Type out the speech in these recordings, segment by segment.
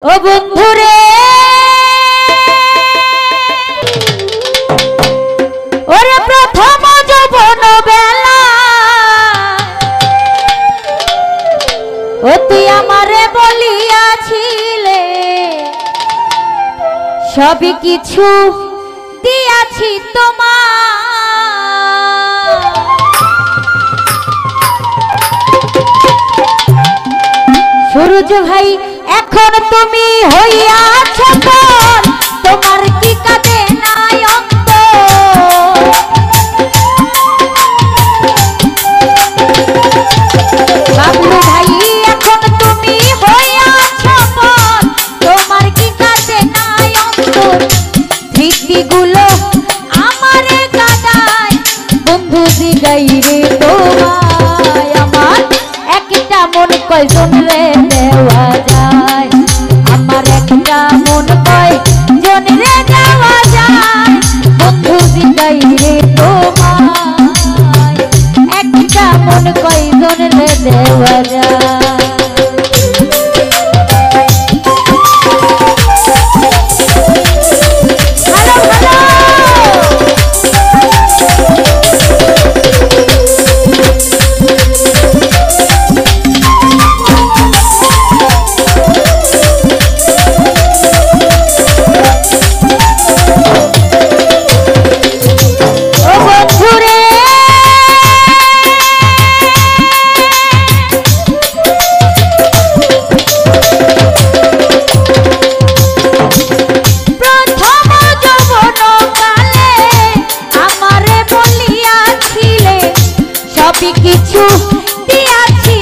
ও বন্ধুরে ওরে প্রথম যৌবন বেলা ও তুই আমারে বলিয়াছিলে সবই কিছু দিয়াছি তোমার সূরজ ভাই এখন তুমি হইয়াছ পর তোমার কি কাঁদে নাই অন্তর বাবলু ভাই এখন তুমি হইয়াছ পর তোমার কি কাঁদে নাই অন্তর স্মৃতিগুলো আমারে কাঁদায় বন্ধু জিগাই রে তোমায় আমার একটা মন কয়জন রে দেওয়া যায় আমার একটা মন কয়জন রে দেওয়া যায় বন্ধু জিগাই রে তোমায় একটা মন কয়জন রে দেওয়া যায় কিছু দিয়াছি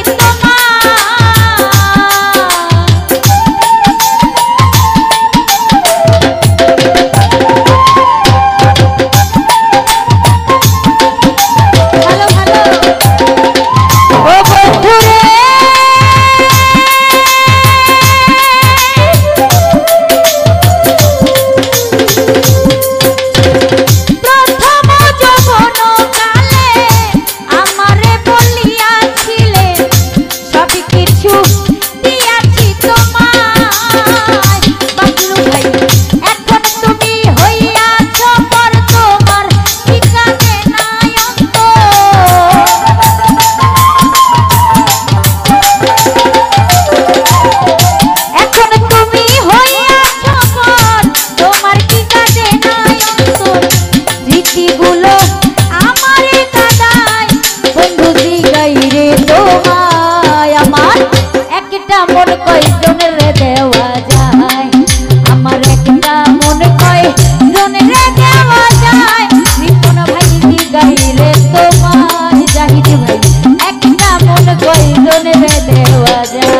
ভালো ভালো ও বন্ধুরে প্রথম যৌবন কালে আমারে বলিয়াছিলে সবই কিছু দিয়াছি তোমায় বাবলু ভাই এখন তুমি হইয়াছ পর তোমার কি কাঁদে নাই অন্তর এখন তুমি হইয়াছ পর তোমার কি কাঁদে নাই অন্তর স্মৃতিগুলো আমারে কাঁদায় বন্ধু জিগাই রে তোমায় আমার একটা মন কয়জন রে দেওয়া যায় আমার একটা মন কয়জন রে দেওয়া যায় রিপন ভাই জিগাই রে তোমায় জাহিদ ভাই একটা মন কয়জন রে দেওয়া যায়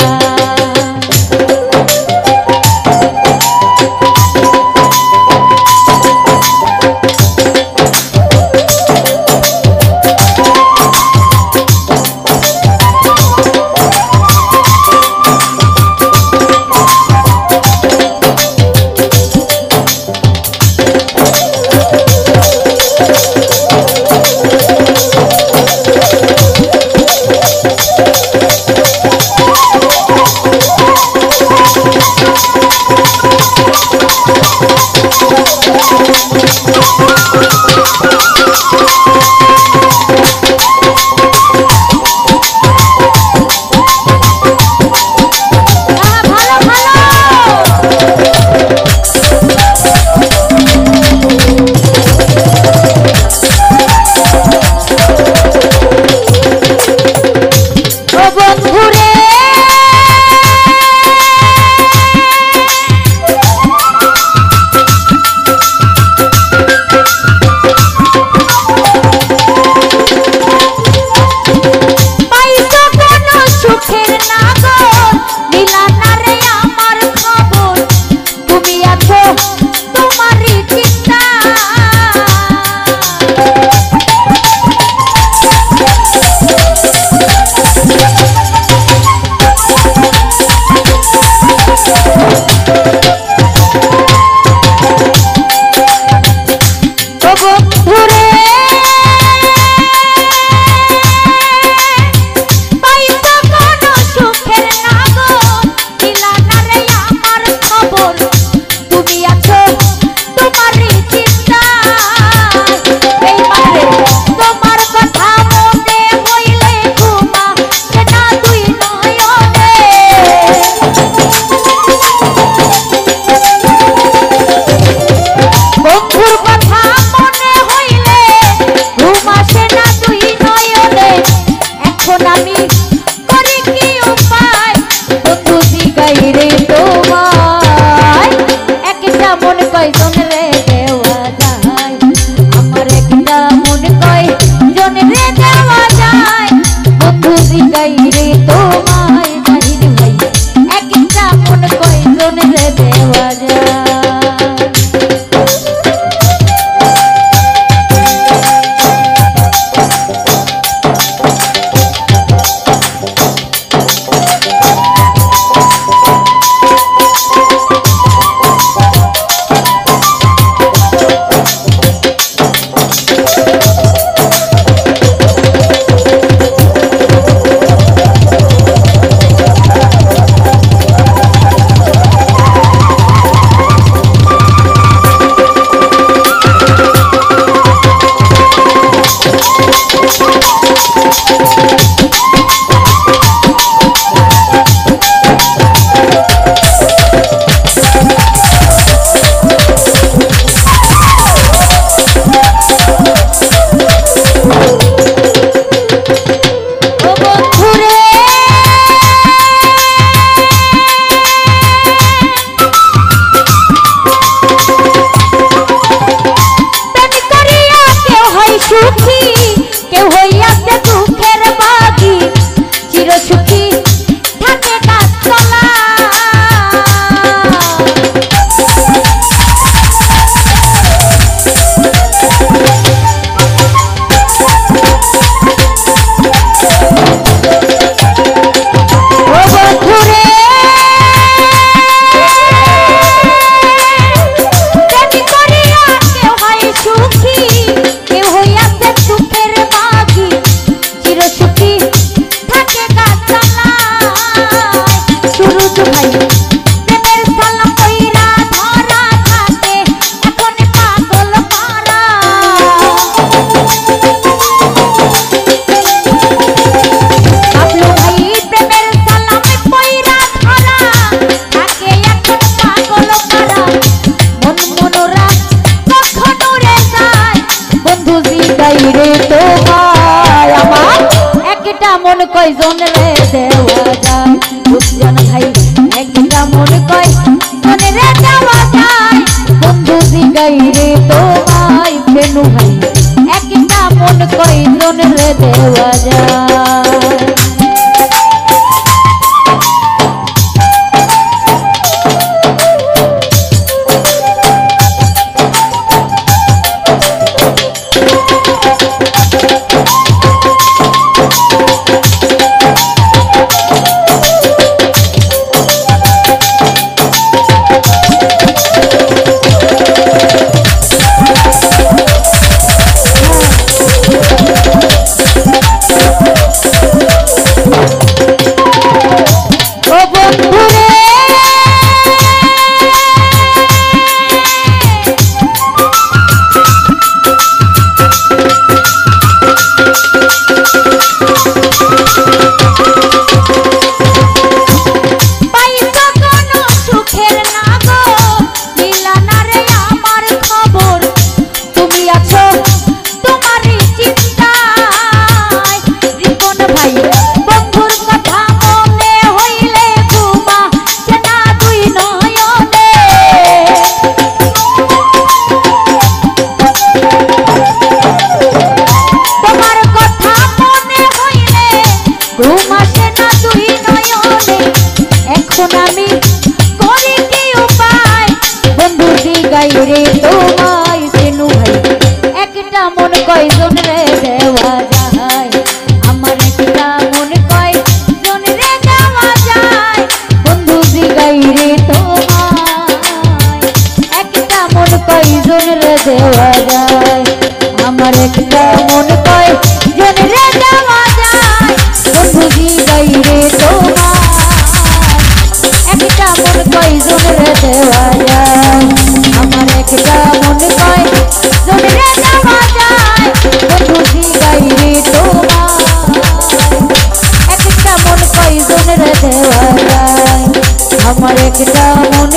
রে তোমায় আমার একটা মন কয়জন রে দেওয়া যায় বুঝছেন ভাই একটা মন কয়জন রে দেওয়া যায় বন্ধু জিগাই রে তোমায় বেনু ভাই একটা মন কয়জন রে দেওয়া যায় রে তোমায় বেনু ভাই একটা মন কয়জন রে দেওয়া যায় আমার একটা মন কয়জন রে দেওয়া যায় বন্ধু জিগাই রে তোমায় একটা মন কয়জন রে দেওয়া যায় আমার একটা মন কয়জন রে দেওয়া যায় বন্ধু জিগাই রে তোমায় একটা মন কয়জন রে দেওয়া যায় আমার একটা মন কয়জন রে দেওয়া যায় বন্ধু জিগাই রে তোমায় একটা মন কয়জন রে দেওয়া যায় আমার একটা মন